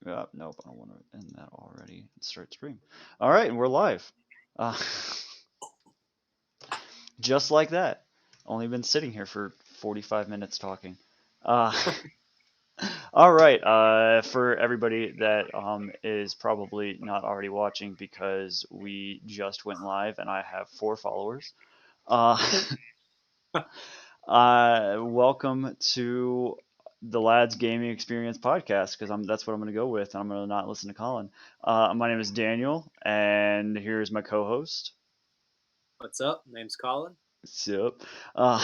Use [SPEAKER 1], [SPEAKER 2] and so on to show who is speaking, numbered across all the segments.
[SPEAKER 1] Nope, I don't want to end that already. Start stream. All right, and we're live. Uh, just like that. Only been sitting here for 45 minutes talking. Uh, all right. For everybody that is probably not already watching because we just went live and I have 4 followers. Uh, welcome to the Lads Gaming Experience podcast because that's what I'm going to go with. And I'm going to not listen to Colin. My name is Daniel, and here's my co-host.
[SPEAKER 2] What's up? Name's Colin.
[SPEAKER 1] Sup. Uh,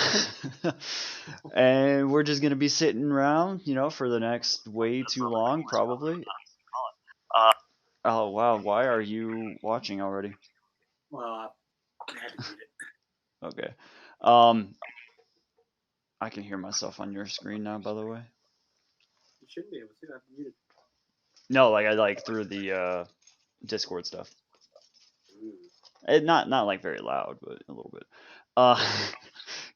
[SPEAKER 1] and we're just going to be sitting around, for the next way too long, probably. Oh wow, why are you watching already?
[SPEAKER 2] Well, I had to mute it.
[SPEAKER 1] Okay. Um, I can hear myself on your screen now, by the way.
[SPEAKER 2] You shouldn't be able to. I've muted.
[SPEAKER 1] No, like I like through the Discord stuff.
[SPEAKER 2] Ooh.
[SPEAKER 1] Not like very loud, but a little bit. Uh,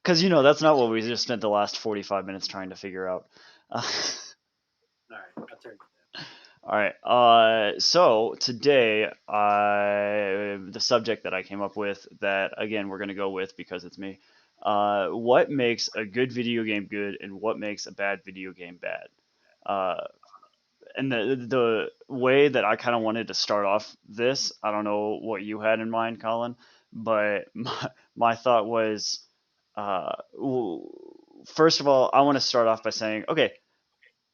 [SPEAKER 1] because that's not what we just spent the last 45 minutes trying to figure out.
[SPEAKER 2] All right, I'll turn it down.
[SPEAKER 1] All right. So today, the subject that I came up with, that again we're gonna go with because it's me. What makes a good video game good, and what makes a bad video game bad? Uh, and the way that I kind of wanted to start off this, I don't know what you had in mind, Colin, but my thought was, uh, first of all, I want to start off by saying, okay,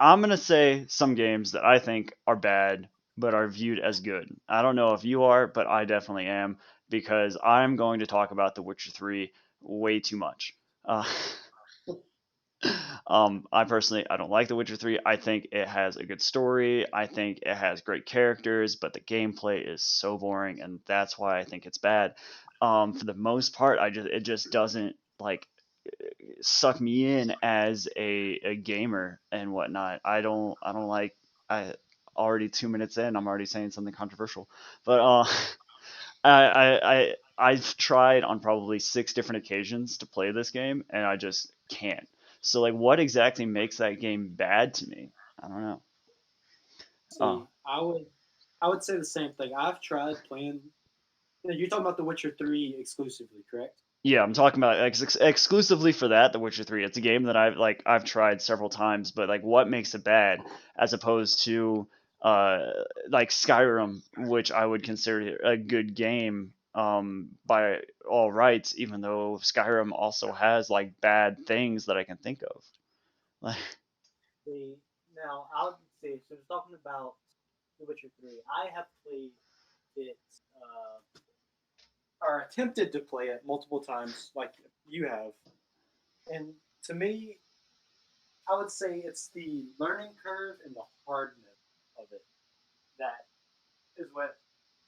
[SPEAKER 1] I'm gonna say some games that I think are bad but are viewed as good. I don't know if you are, but I definitely am because I'm going to talk about The Witcher 3 way too much. Uh, I personally I don't like The Witcher 3. I think it has a good story. I think it has great characters, but the gameplay is so boring, and that's why I think it's bad. For the most part, it just doesn't like suck me in as a gamer and whatnot. I don't like I already 2 minutes in. I'm already saying something controversial, but I've tried on probably 6 different occasions to play this game, and I just can't. So like, what exactly makes that game bad to me? I don't know. Oh,
[SPEAKER 2] See, I would say the same thing. I've tried playing. You're talking about The Witcher 3 exclusively, correct?
[SPEAKER 1] yeah, I'm talking about exclusively for that, The Witcher 3. It's a game that I've tried several times, but like, what makes it bad as opposed to uh like Skyrim, which I would consider a good game by all rights, even though Skyrim also has like bad things that I can think of. Like,
[SPEAKER 2] See, now I'll say, so talking about The Witcher 3, I have played it, or attempted to play it multiple times, like you have. And to me, I would say it's the learning curve and the hardness of it that is what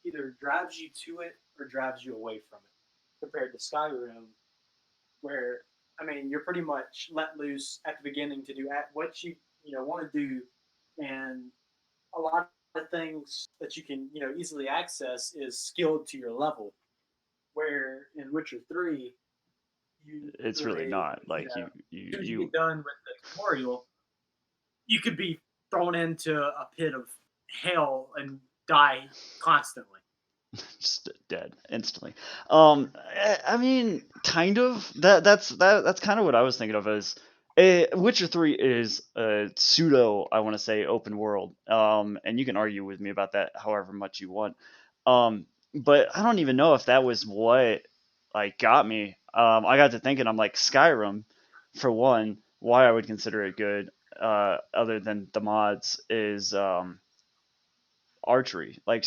[SPEAKER 2] either drives you to it or drives you away from it. Compared to Skyrim, where I mean you're pretty much let loose at the beginning to do what you want to do, and a lot of things that you can easily access is skilled to your level. Where in Witcher 3, you
[SPEAKER 1] it's really
[SPEAKER 2] literally
[SPEAKER 1] not like
[SPEAKER 2] as soon as you
[SPEAKER 1] you
[SPEAKER 2] get done with the tutorial, you could be thrown into a pit of hell and die constantly.
[SPEAKER 1] just dead instantly. I mean, kind of. That's kind of what I was thinking of as. Witcher 3 is a pseudo, I want to say, open world. And you can argue with me about that however much you want. But I don't even know if that was what like got me. I got to thinking. I'm like, Skyrim, for one, why I would consider it good, other than the mods, is archery. Like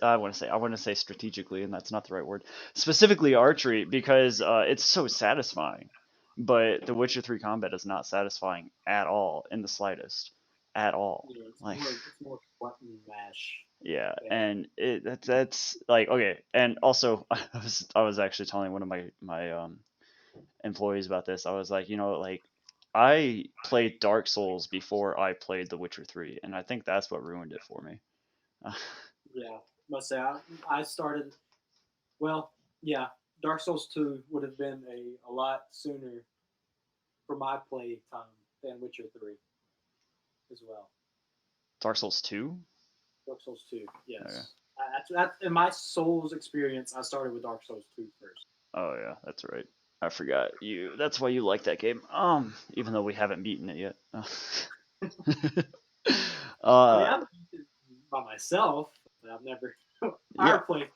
[SPEAKER 1] I want to say strategically, and that's not the right word. Specifically archery because it's so satisfying. But The Witcher 3 combat is not satisfying at all in the slightest, at all.
[SPEAKER 2] Yeah, it's
[SPEAKER 1] Like,
[SPEAKER 2] more button mash.
[SPEAKER 1] yeah,
[SPEAKER 2] Yeah.
[SPEAKER 1] and that's like okay, and also I was actually telling one of my employees about this. I was like, like I played Dark Souls before I played The Witcher 3, and I think that's what ruined it for me.
[SPEAKER 2] Yeah, must say I started. Well, yeah, Dark Souls 2 would have been a lot sooner for my play time than Witcher 3 as well.
[SPEAKER 1] Dark Souls 2?
[SPEAKER 2] Dark Souls 2,
[SPEAKER 1] Okay.
[SPEAKER 2] yes. That's in my Souls experience. I started with Dark Souls 2 first.
[SPEAKER 1] Oh yeah, that's right. I forgot you. That's why you like that game. Even though we haven't beaten it yet.
[SPEAKER 2] I mean,
[SPEAKER 1] uh,
[SPEAKER 2] I've beat it by myself, but I've never
[SPEAKER 1] yeah,
[SPEAKER 2] our playthrough.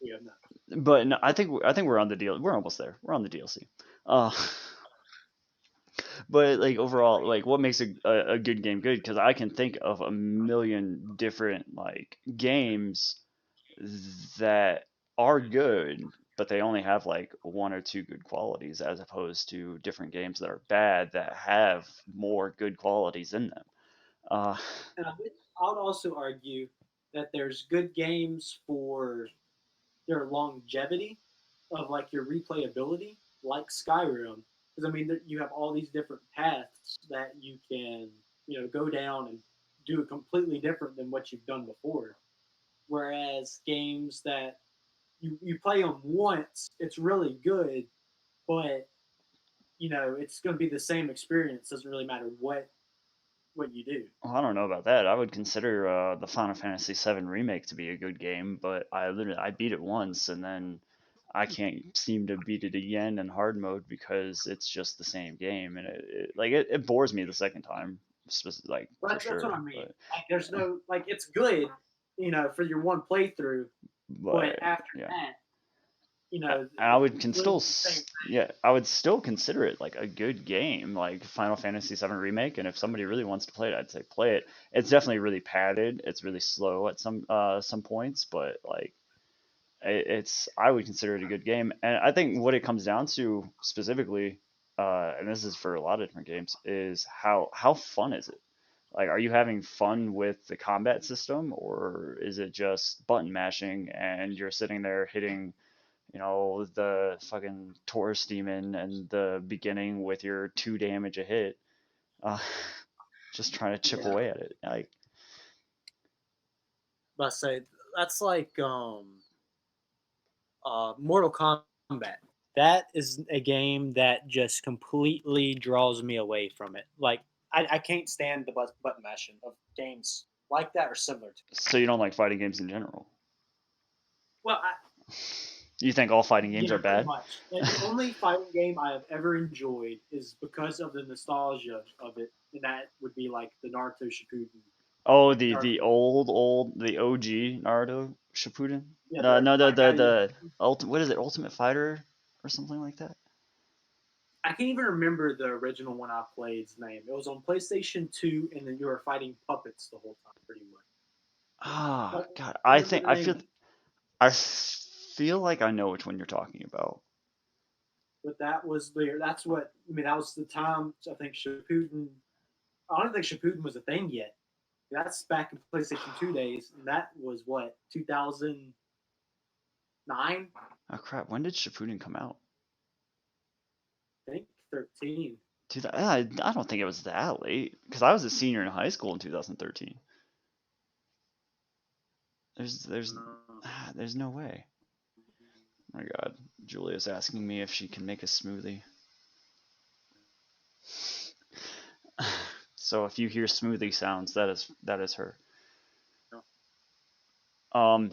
[SPEAKER 2] We have not.
[SPEAKER 1] but no, I think we're on the deal. We're almost there. We're on the DLC. Uh, but like overall, like what makes a good game good? Because I can think of a million different like games that are good, but they only have like one or two good qualities, as opposed to different games that are bad that have more good qualities in them. Uh,
[SPEAKER 2] And I would also argue that there's good games for their longevity of like your replayability, like Skyrim. Because I mean, you have all these different paths that you can, go down and do it completely different than what you've done before. Whereas games that you play them once, it's really good, but it's going to be the same experience. Doesn't really matter what you do.
[SPEAKER 1] well, I don't know about that. I would consider the Final Fantasy VII remake to be a good game, but I beat it once and then I can't seem to beat it again in hard mode because it's just the same game and it bores me the second time, like
[SPEAKER 2] But
[SPEAKER 1] for
[SPEAKER 2] that's what
[SPEAKER 1] sure.
[SPEAKER 2] I mean. Like, there's no like it's good, for your one playthrough, but
[SPEAKER 1] But
[SPEAKER 2] after
[SPEAKER 1] yeah.
[SPEAKER 2] that,
[SPEAKER 1] I
[SPEAKER 2] it's
[SPEAKER 1] would can still,
[SPEAKER 2] literally the same.
[SPEAKER 1] yeah, I would still consider it like a good game, like Final Fantasy VII Remake. And if somebody really wants to play it, I'd say play it. It's definitely really padded. It's really slow at some points, but like it's I would consider it a good game. And I think what it comes down to specifically, and this is for a lot of different games, is how fun is it? Like, are you having fun with the combat system, or is it just button mashing and you're sitting there hitting the fucking Taurus demon and the beginning with your 2 damage a hit, uh, just trying to chip
[SPEAKER 2] Yeah,
[SPEAKER 1] away at it. Like,
[SPEAKER 2] but I say that's like Mortal Kombat. That is a game that just completely draws me away from it. Like I can't stand the button mashing of games like that or similar to.
[SPEAKER 1] so you don't like fighting games in general?
[SPEAKER 2] Well,
[SPEAKER 1] You think all fighting games
[SPEAKER 2] yeah,
[SPEAKER 1] are
[SPEAKER 2] pretty
[SPEAKER 1] bad?
[SPEAKER 2] much. The only fighting game I have ever enjoyed is because of the nostalgia of it, and that would be like the Naruto Shippuden.
[SPEAKER 1] Oh,
[SPEAKER 2] Like
[SPEAKER 1] the
[SPEAKER 2] Naruto,
[SPEAKER 1] old OG Naruto Shippuden.
[SPEAKER 2] yeah,
[SPEAKER 1] No, no,
[SPEAKER 2] like how you.
[SPEAKER 1] the ultimate. What is it? Ultimate Fighter or something like that.
[SPEAKER 2] I can't even remember the original one I played's name. It was on PlayStation 2, and then you were fighting puppets the whole time, pretty much.
[SPEAKER 1] Ah,
[SPEAKER 2] But I
[SPEAKER 1] God,
[SPEAKER 2] can't remember the name,
[SPEAKER 1] I feel like I know which one you're talking about.
[SPEAKER 2] but that's what I mean. That was the time I think Shippuden. I don't think Shippuden was a thing yet. That's back in PlayStation 2 days, and that was what 2009.
[SPEAKER 1] Oh crap! When did Shippuden come out?
[SPEAKER 2] I think 13.
[SPEAKER 1] I don't think it was that late because I was a senior in high school in 2013. There's there's
[SPEAKER 2] Uh,
[SPEAKER 1] there's no way. Oh my God, Julia's asking me if she can make a smoothie. So if you hear smoothie sounds, that is her.
[SPEAKER 2] no.
[SPEAKER 1] Um,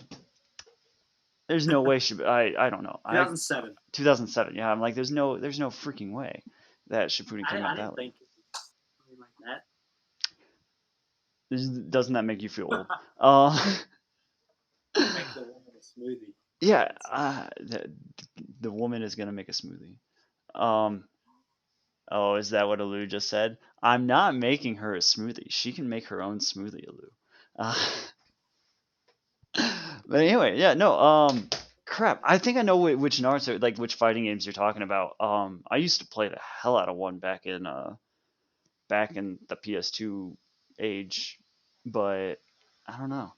[SPEAKER 1] there's no way she. I don't know. I
[SPEAKER 2] 2007.
[SPEAKER 1] 2007. Yeah, I'm like there's no freaking way that Shippuden came
[SPEAKER 2] I
[SPEAKER 1] out
[SPEAKER 2] didn't
[SPEAKER 1] that late.
[SPEAKER 2] think it was something like
[SPEAKER 1] Doesn't that make you feel old? Uh,
[SPEAKER 2] that. Make the woman a smoothie.
[SPEAKER 1] yeah.
[SPEAKER 2] That's
[SPEAKER 1] The woman is gonna make a smoothie. Um, Oh, is that what Alu just said? I'm not making her a smoothie. She can make her own smoothie, Alu. Uh, but anyway, yeah, no, crap. I think I know which Naruto, like which fighting games you're talking about. I used to play the hell out of one back in the PS2 age, but I don't know.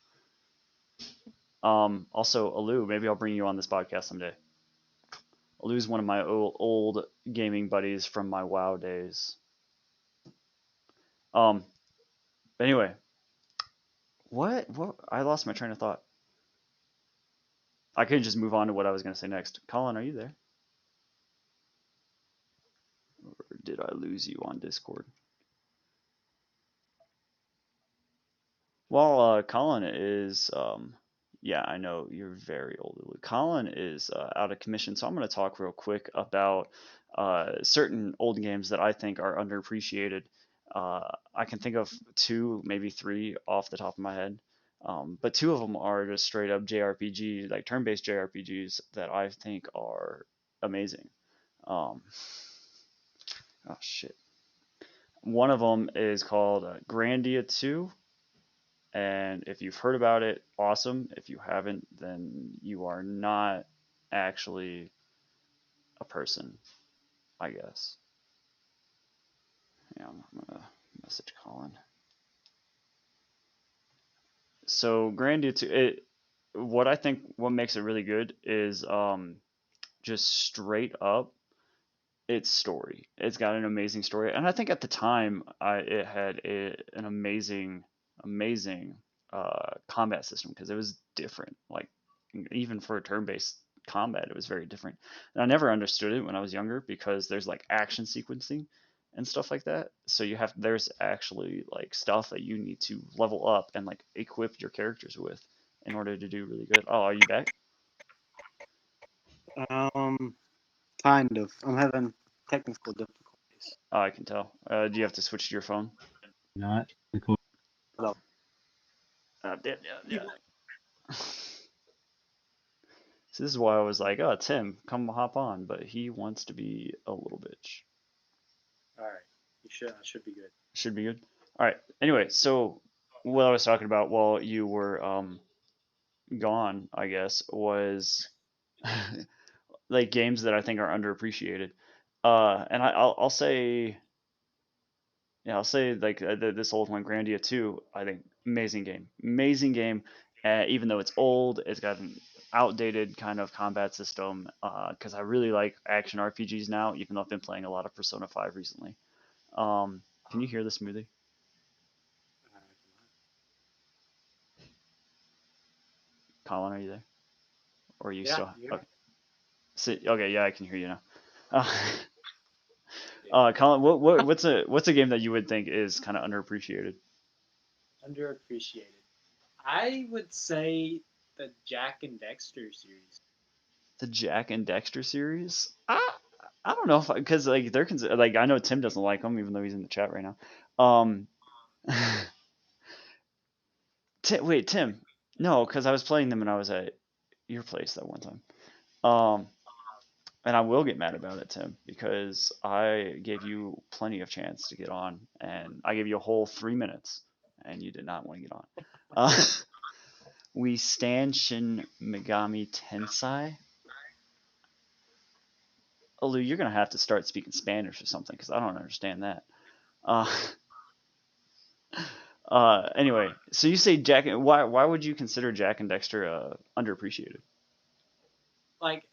[SPEAKER 1] Also, Alu, maybe I'll bring you on this podcast someday. Alu's one of my old gaming buddies from my WoW days. Um, anyway, what? I lost my train of thought. I could just move on to what I was going to say next. Colin, are you there? Or did I lose you on Discord? Well, Colin is, yeah, I know you're very old, Lulu. Colin is out of commission, so I'm going to talk real quick about certain old games that I think are underappreciated. I can think of two, maybe three off the top of my head, but two of them are just straight up JRPG, like turn-based JRPGs that I think are amazing. Um, oh shit. One of them is called Grandia 2, and if you've heard about it, awesome. If you haven't, then you are not actually a person, I guess. Yeah, I'm gonna message Colin. So Grandia 2, what I think what makes it really good is just straight up its story. It's got an amazing story, and I think at the time it had an amazing combat system because it was different. Like even for a turn-based combat, it was very different. And I never understood it when I was younger because there's like action sequencing and stuff like that. So there's actually like stuff that you need to level up and like equip your characters with in order to do really good. Oh, are you back?
[SPEAKER 2] Um, kind of. I'm having technical difficulties.
[SPEAKER 1] Oh, I can tell. Do you have to switch to your phone?
[SPEAKER 3] Not record.
[SPEAKER 2] Hello.
[SPEAKER 1] Yeah. So this is why I was like, oh, Tim, come hop on, but he wants to be a little bitch.
[SPEAKER 2] All right. I should be good.
[SPEAKER 1] Should be good. All right. Anyway, so what I was talking about while you were gone, I guess, was like games that I think are underappreciated. And I'll say, yeah, I'll say like this old one, Grandia 2. I think amazing game. Even though it's old, it's got an outdated kind of combat system. Because I really like action RPGs now, even though I've been playing a lot of Persona 5 recently. Can you hear the smoothie? Colin, are you there? Or are you
[SPEAKER 2] Yeah.
[SPEAKER 1] still okay? Okay, yeah, I can hear you now. Uh, Colin, what's a game that you would think is kind of underappreciated?
[SPEAKER 2] Underappreciated. I would say the Jack and Dexter series.
[SPEAKER 1] The Jack and Dexter series? I don't know if because like like I know Tim doesn't like them even though he's in the chat right now. Um, wait, Tim, no, because I was playing them when I was at your place that one time. Um, and I will get mad about it, Tim, because I gave you plenty of chance to get on, and I gave you a whole 3 minutes, and you did not want to get on. Uh, we stand Shin Megami Tensei. Olu, you're gonna have to start speaking Spanish or something because I don't understand that. Uh, anyway, so you say Jack? Why would you consider Jack and Dexter underappreciated?
[SPEAKER 2] Like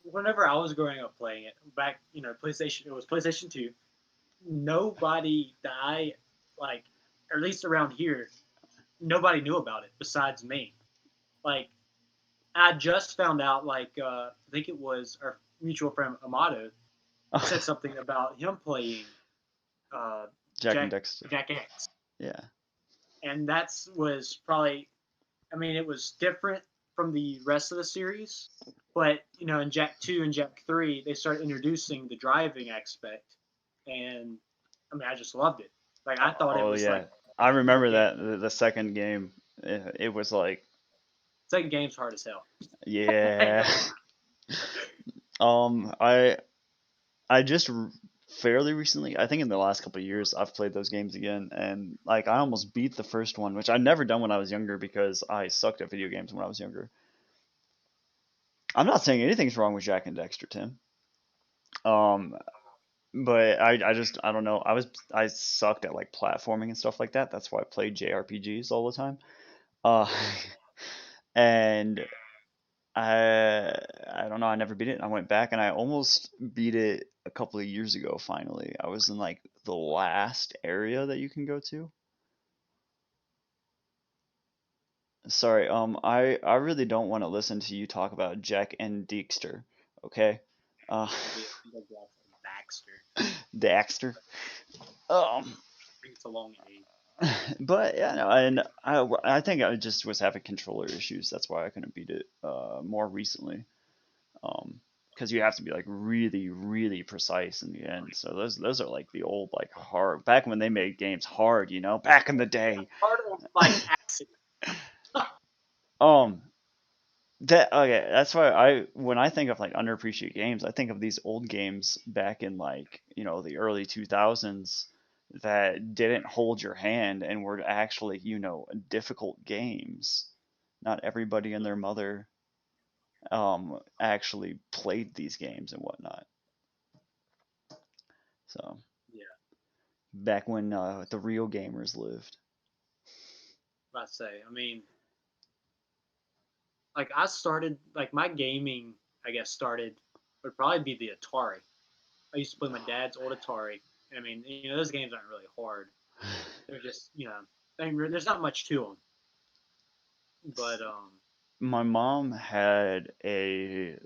[SPEAKER 2] whenever I was growing up playing it back, PlayStation. It was PlayStation 2. Nobody that I like, or at least around here, nobody knew about it besides me. Like I just found out. I think it was our mutual friend Amato said something about him playing uh,
[SPEAKER 1] Jack and
[SPEAKER 2] Jack
[SPEAKER 1] Dexter.
[SPEAKER 2] Jack X,
[SPEAKER 1] Yeah.
[SPEAKER 2] and that was probably. I mean, it was different from the rest of the series, but in Jack 2 and Jack 3, they started introducing the driving aspect, and I mean, I just loved it. Like I thought it
[SPEAKER 1] Oh
[SPEAKER 2] was
[SPEAKER 1] yeah,
[SPEAKER 2] like
[SPEAKER 1] I
[SPEAKER 2] more
[SPEAKER 1] remember
[SPEAKER 2] game.
[SPEAKER 1] that the second game. It was like,
[SPEAKER 2] Second game's hard as hell.
[SPEAKER 1] yeah. Um, I I just fairly recently, I think in the last couple of years, I've played those games again, and like I almost beat the first one, which I'd never done when I was younger because I sucked at video games when I was younger. I'm not saying anything's wrong with Jack and Dexter, Tim. Um, but I don't know. I sucked at like platforming and stuff like that. That's why I played JRPGs all the time. Uh, and I don't know. I never beat it. I went back and I almost beat it a couple of years ago. Finally, I was in like the last area that you can go to. Sorry, I really don't want to listen to you talk about Jack and Dexter. Okay, uh,
[SPEAKER 2] Baxter.
[SPEAKER 1] Daxter. Um,
[SPEAKER 2] I think it's a long A.
[SPEAKER 1] But yeah, no, and I think I just was having controller issues. That's why I couldn't beat it more recently. Um, because you have to be like really, really precise in the end. So those are like the old like hard back when they made games hard, back in the day.
[SPEAKER 2] Part of like accident.
[SPEAKER 1] Um, that okay, that's why when I think of like underappreciated games, I think of these old games back in like, the early 2000s that didn't hold your hand and were actually, difficult games. Not everybody and their mother actually played these games and whatnot. So,
[SPEAKER 2] Yeah,
[SPEAKER 1] back when the real gamers lived.
[SPEAKER 2] I say. I mean, like I started like my gaming. I guess started would probably be the Atari. I used to play my dad's old Atari. I mean, those games aren't really hard. They're just, there's not much to them. But
[SPEAKER 1] My mom had a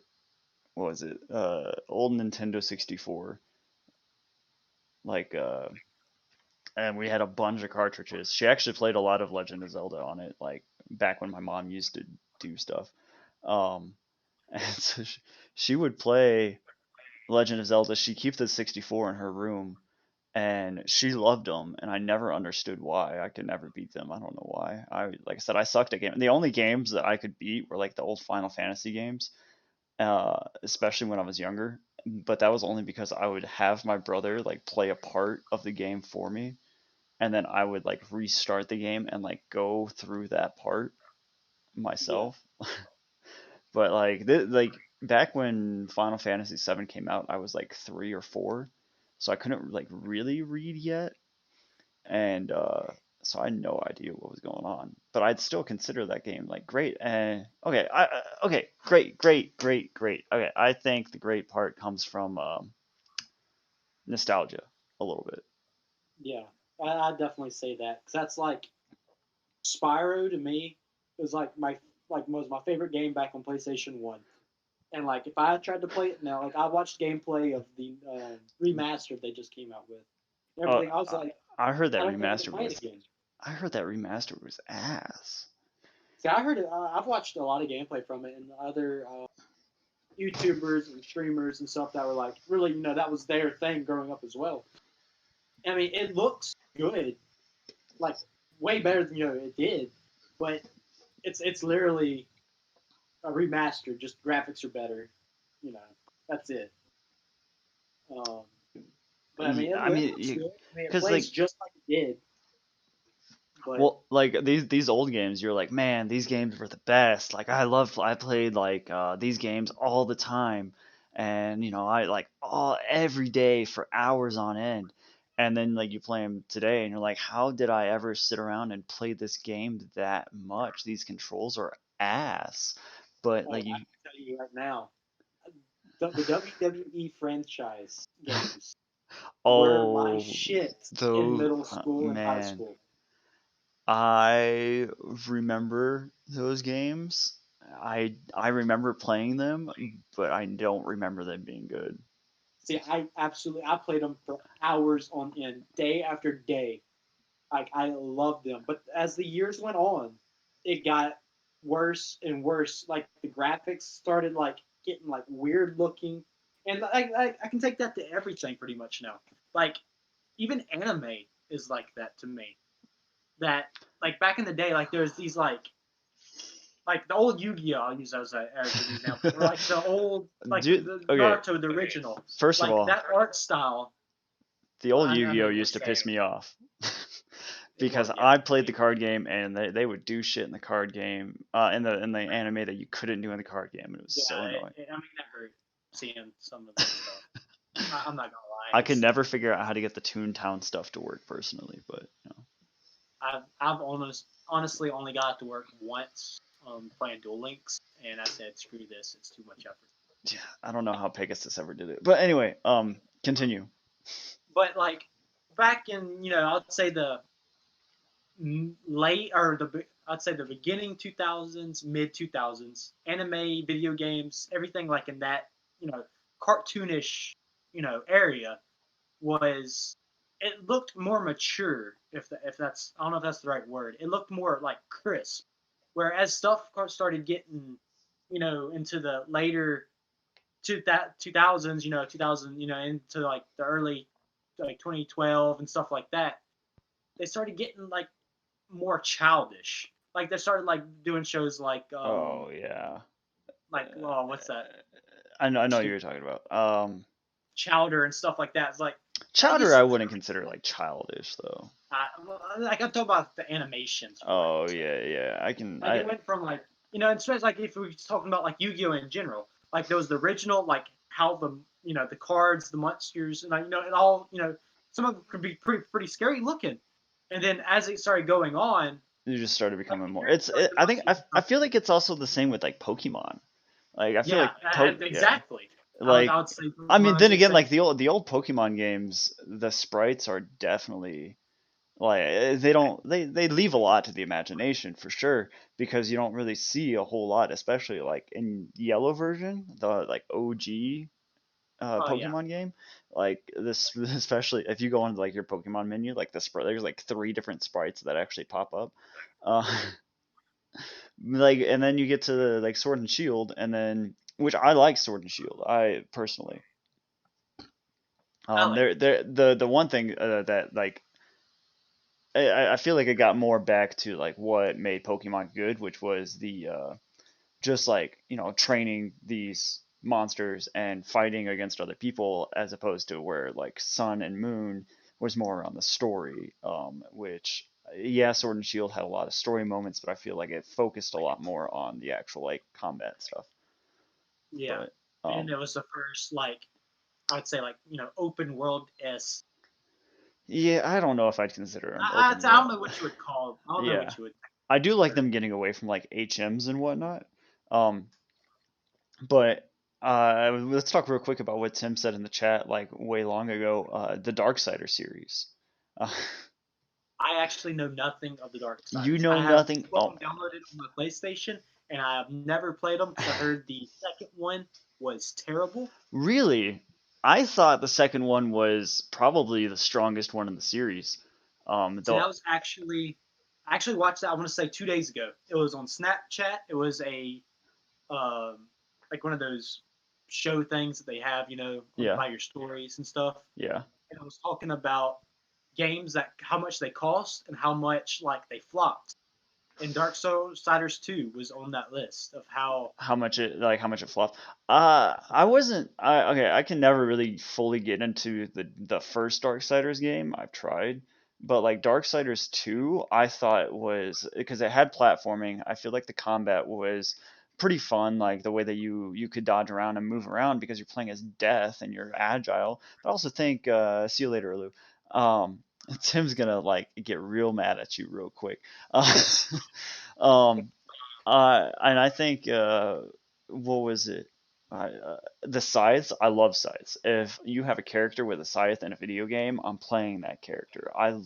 [SPEAKER 1] what was it? Old Nintendo 64. Like and we had a bunch of cartridges. She actually played a lot of Legend of Zelda on it, like back when my mom used to do stuff. Um, and so she would play Legend of Zelda. She'd keep the 64 in her room, and she loved them, and I never understood why. I could never beat them. I don't know why. Like I said, I sucked at game. The only games that I could beat were like the old Final Fantasy games, especially when I was younger. But that was only because I would have my brother like play a part of the game for me, and then I would like restart the game and like go through that part
[SPEAKER 2] yeah,
[SPEAKER 1] myself. But like like back when Final Fantasy VII came out, I was like 3 or 4, so I couldn't like really read yet, and so I had no idea what was going on. But I'd still consider that game like great. And okay, okay, great, great, great, great. Okay, I think the great part comes from nostalgia a little bit.
[SPEAKER 2] yeah. I'd definitely say that because that's like Spyro to me was like my favorite game back on PlayStation One. And like if I tried to play it now, like I watched gameplay of the remaster they just came out with and
[SPEAKER 1] Uh,
[SPEAKER 2] everything. I was
[SPEAKER 1] I
[SPEAKER 2] like,
[SPEAKER 1] I heard that
[SPEAKER 2] I don't ever want to
[SPEAKER 1] remaster
[SPEAKER 2] play it
[SPEAKER 1] was
[SPEAKER 2] again.
[SPEAKER 1] I heard that remaster was ass.
[SPEAKER 2] See, I heard it. I've watched a lot of gameplay from it and other YouTubers and streamers and stuff that were like really, that was their thing growing up as well. I mean, it looks good, like way better than it did, but it's literally a remaster. Just graphics are better. You know, that's it. Um, but I mean,
[SPEAKER 1] I
[SPEAKER 2] it
[SPEAKER 1] mean,
[SPEAKER 2] looks good. I mean, it
[SPEAKER 1] because
[SPEAKER 2] plays
[SPEAKER 1] like,
[SPEAKER 2] just like it did. But
[SPEAKER 1] well, like these old games, you're like, man, these games were the best. Like I played like these games all the time, and I like all every day for hours on end. And then like you play them today, and you're like, how did I ever sit around and play this game that much? These controls are ass. But
[SPEAKER 2] oh,
[SPEAKER 1] like
[SPEAKER 2] I
[SPEAKER 1] you,
[SPEAKER 2] can tell you right now, the WWE franchise games were my
[SPEAKER 1] oh,
[SPEAKER 2] shit in
[SPEAKER 1] those
[SPEAKER 2] middle school and high
[SPEAKER 1] man.
[SPEAKER 2] school.
[SPEAKER 1] I remember those games. I remember playing them, but I don't remember them being good.
[SPEAKER 2] See, I played them for hours on end, day after day. Like I loved them, but as the years went on, it got worse and worse. Like the graphics started like getting like weird looking, and I can take that to everything pretty much now. Like even anime is like that to me. That like back in the day, like there's these like the old Yu-Gi-Oh! I'll use those as an example, or like the old like
[SPEAKER 1] Dude,
[SPEAKER 2] the
[SPEAKER 1] okay.
[SPEAKER 2] Naruto, the original,
[SPEAKER 1] First of
[SPEAKER 2] like
[SPEAKER 1] all,
[SPEAKER 2] that art style.
[SPEAKER 1] the old
[SPEAKER 2] I know
[SPEAKER 1] Yu-Gi-Oh
[SPEAKER 2] you're gonna
[SPEAKER 1] used to
[SPEAKER 2] say
[SPEAKER 1] piss me off
[SPEAKER 2] well,
[SPEAKER 1] because
[SPEAKER 2] yeah,
[SPEAKER 1] I
[SPEAKER 2] I
[SPEAKER 1] played the
[SPEAKER 2] mean,
[SPEAKER 1] card game and they would do shit in the card game, in the anime that you couldn't do in the card game, and it was
[SPEAKER 2] yeah,
[SPEAKER 1] so annoying.
[SPEAKER 2] I mean that hurt seeing some of that stuff. I'm not gonna lie,
[SPEAKER 1] I could
[SPEAKER 2] it's
[SPEAKER 1] never figure out how to get the Toontown stuff to work personally, but
[SPEAKER 2] I've honestly only got it to work once playing Duel Links, and I said screw this, it's too much effort.
[SPEAKER 1] yeah, I don't know how Pegasus ever did it. But anyway, continue.
[SPEAKER 2] But like back in I'd say the late or the I'd say the beginning 2000s, mid 2000s, anime, video games, everything like in that cartoonish area was. it looked more mature. If that's, I don't know if that's the right word. It looked more like crisp. Whereas stuff started getting, into the later two thousands, 2000, into like the early like 2012 and stuff like that. They started getting like more childish. Like they started like doing shows
[SPEAKER 1] Oh yeah.
[SPEAKER 2] oh, what's that?
[SPEAKER 1] I know what you're talking about.
[SPEAKER 2] Chowder and stuff like that. It's like that
[SPEAKER 1] Chowder
[SPEAKER 2] used
[SPEAKER 1] I
[SPEAKER 2] to,
[SPEAKER 1] wouldn't consider like childish though.
[SPEAKER 2] like I'm talking about the animations for it.
[SPEAKER 1] Oh yeah, yeah. I can.
[SPEAKER 2] Like it went from like, it's like if we are talking about like Yu-Gi-Oh in general, like there was the original, like how the cards, the monsters, and it all, some of them could be pretty scary looking, and then as it started going on,
[SPEAKER 1] You just started
[SPEAKER 2] like
[SPEAKER 1] becoming
[SPEAKER 2] the
[SPEAKER 1] more.
[SPEAKER 2] characters started
[SPEAKER 1] I think
[SPEAKER 2] developing and
[SPEAKER 1] I
[SPEAKER 2] stuff.
[SPEAKER 1] feel like it's also the same with like Pokemon. Like I feel
[SPEAKER 2] Yeah,
[SPEAKER 1] like yeah.
[SPEAKER 2] exactly. I
[SPEAKER 1] Like
[SPEAKER 2] would say
[SPEAKER 1] I mean,
[SPEAKER 2] Pokemon's
[SPEAKER 1] then
[SPEAKER 2] the
[SPEAKER 1] again,
[SPEAKER 2] same.
[SPEAKER 1] like the old Pokemon games, the sprites are definitely like they don't they leave a lot to the imagination for sure because you don't really see a whole lot, especially like in yellow version, the like OG
[SPEAKER 2] Oh yeah.
[SPEAKER 1] Pokemon game. Like this, especially if you go into like your Pokemon menu, like the sprite, there's like three different sprites that actually pop up. Uh, like, and then you get to the, like Sword and Shield, and then which I like Sword and Shield, I personally.
[SPEAKER 2] I like it too.
[SPEAKER 1] The one thing that like I feel like it got more back to like what made Pokemon good, which was the just like training these monsters and fighting against other people, as opposed to where like Sun and Moon was more on the story, which yeah, Sword and Shield had a lot of story moments, but I feel like it focused a lot more on the actual like combat stuff.
[SPEAKER 2] Yeah,
[SPEAKER 1] But
[SPEAKER 2] and it was the first, like, I would say, like, open world s.
[SPEAKER 1] yeah, I don't know if I'd consider an
[SPEAKER 2] I
[SPEAKER 1] open
[SPEAKER 2] don't
[SPEAKER 1] world.
[SPEAKER 2] know what you would call. I don't know
[SPEAKER 1] Yeah,
[SPEAKER 2] what you would
[SPEAKER 1] I do like
[SPEAKER 2] consider.
[SPEAKER 1] them getting away from like HMs and whatnot. Um, But let's talk real quick about what Tim said in the chat like way long ago. The Darksider series. Uh,
[SPEAKER 2] I actually know nothing of the
[SPEAKER 1] you
[SPEAKER 2] Darksiders.
[SPEAKER 1] know
[SPEAKER 2] I have
[SPEAKER 1] nothing.
[SPEAKER 2] two of
[SPEAKER 1] Oh
[SPEAKER 2] them downloaded on my PlayStation, and I have never played them because I heard the second one was terrible.
[SPEAKER 1] really? I thought the second one was probably the strongest one in the series.
[SPEAKER 2] See,
[SPEAKER 1] Though,
[SPEAKER 2] that was actually, I actually watched that. I want to say 2 days ago. It was on Snapchat. It was a like one of those show things that they have,
[SPEAKER 1] yeah,
[SPEAKER 2] by your stories and stuff.
[SPEAKER 1] yeah.
[SPEAKER 2] And I was talking about games that how much they cost and how much like they flopped. And Darksiders 2 was on that list of how.
[SPEAKER 1] How much it flopped. I wasn't. Okay. I can never really fully get into the first Darksiders game. I've tried, but like Darksiders 2, I thought was because it had platforming. I feel like the combat was pretty fun, like the way that you could dodge around and move around because you're playing as Death and you're agile. But I also think see you later, Lou. Tim's gonna like get real mad at you real quick. Um, and I think what was it? The scythes. I love scythes. If you have a character with a scythe in a video game, I'm playing that character. I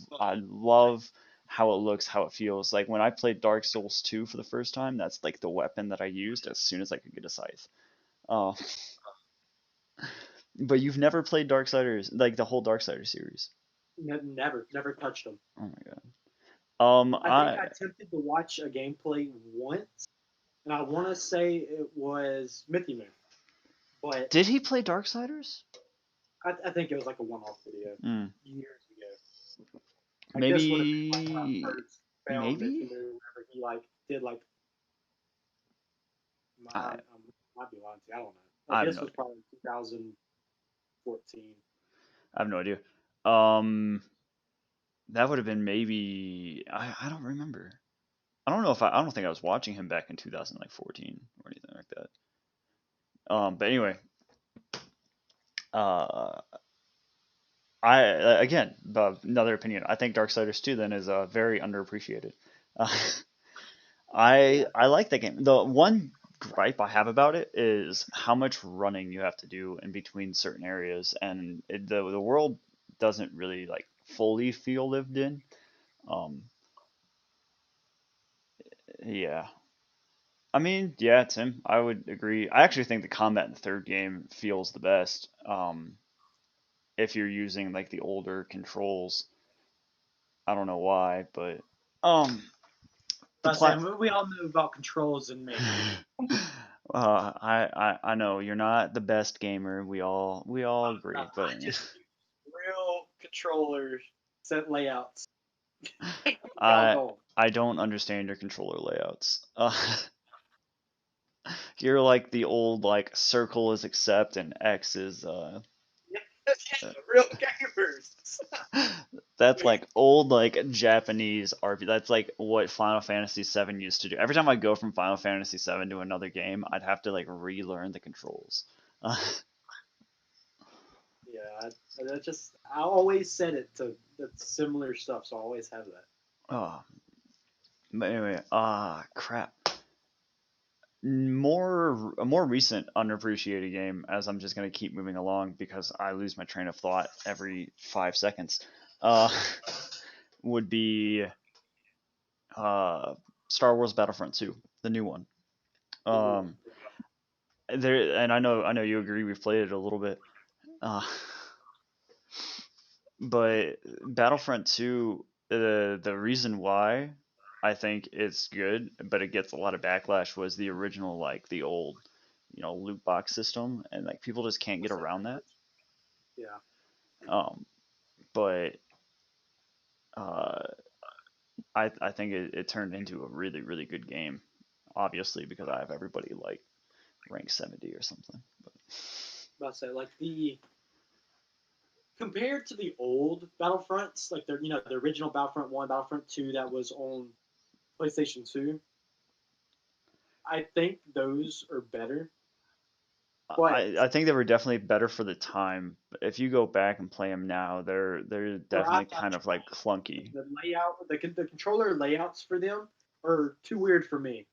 [SPEAKER 1] love how it looks, how it feels. Like when I played Dark Souls 2 for the first time, that's like the weapon that I used as soon as I could get a scythe. Uh, but you've never played Darksiders, like the whole Darksiders series.
[SPEAKER 2] Never touched them.
[SPEAKER 1] Oh my god.
[SPEAKER 2] I think
[SPEAKER 1] I
[SPEAKER 2] I attempted to watch a gameplay once, and I want to say it was Mythy Moon, but
[SPEAKER 1] did he play Darksiders?
[SPEAKER 2] I think it was like a one-off video
[SPEAKER 1] Mm,
[SPEAKER 2] years ago. Like this would have been like when I
[SPEAKER 1] maybe,
[SPEAKER 2] first found Mythy
[SPEAKER 1] maybe.
[SPEAKER 2] Moon, whenever he like did like
[SPEAKER 1] I
[SPEAKER 2] might be lying to you, I don't know.
[SPEAKER 1] I
[SPEAKER 2] Like
[SPEAKER 1] have
[SPEAKER 2] this
[SPEAKER 1] no
[SPEAKER 2] was
[SPEAKER 1] idea.
[SPEAKER 2] probably 2014.
[SPEAKER 1] I have no idea. Um, that would have been maybe I don't remember. I don't think I was watching him back in 2014 or anything like that. But anyway, uh, again another opinion. I think Darksiders 2 then is very underappreciated. Uh,
[SPEAKER 2] Yeah,
[SPEAKER 1] I like that game. The one gripe I have about it is how much running you have to do in between certain areas, and the world doesn't really like fully feel lived in. Um, yeah, I mean, yeah, Tim, I would agree. I actually think the combat in the third game feels the best. if you're using like the older controls. I don't know why, but um the
[SPEAKER 2] But I say
[SPEAKER 1] plat
[SPEAKER 2] we all know about controls and me.
[SPEAKER 1] I know you're not the best gamer. We all
[SPEAKER 2] No,
[SPEAKER 1] agree, but
[SPEAKER 2] I just use real controllers set layouts. We all
[SPEAKER 1] I
[SPEAKER 2] know
[SPEAKER 1] I don't understand your controller layouts. You're like the old like circle is accept and X is
[SPEAKER 2] them. Yeah, real gamers.
[SPEAKER 1] that's like old like Japanese RPG. That's like what Final Fantasy VII used to do. Every time I go from Final Fantasy VII to another game, I'd have to like relearn the controls.
[SPEAKER 2] Yeah, I always said it to that's similar stuff, so I always have that.
[SPEAKER 1] Oh, but anyway, crap. A more recent unappreciated game, as I'm just gonna keep moving along because I lose my train of thought every 5 seconds. Uh, would be Star Wars Battlefront 2, the new one.
[SPEAKER 2] The new one.
[SPEAKER 1] Um, there, and I know you agree. We've played it a little bit, uh, but Battlefront 2, the reason why I think it's good, but it gets a lot of backlash was the original, like the old, loot box system, and like people just can't get
[SPEAKER 2] What's that
[SPEAKER 1] around that.
[SPEAKER 2] language? Yeah.
[SPEAKER 1] Um, but uh, I think it turned into a really really good game, obviously because I have everybody like rank 70 or something. But
[SPEAKER 2] About to say like the compared to the old Battlefronts, like the original Battlefront One, Battlefront Two that was on PlayStation Two. I think those are better, but
[SPEAKER 1] I think they were definitely better for the time. But if you go back and play them now, they're
[SPEAKER 2] or
[SPEAKER 1] definitely
[SPEAKER 2] I've
[SPEAKER 1] kind of like
[SPEAKER 2] tried
[SPEAKER 1] clunky.
[SPEAKER 2] the layout, the controller layouts for them are too weird for me.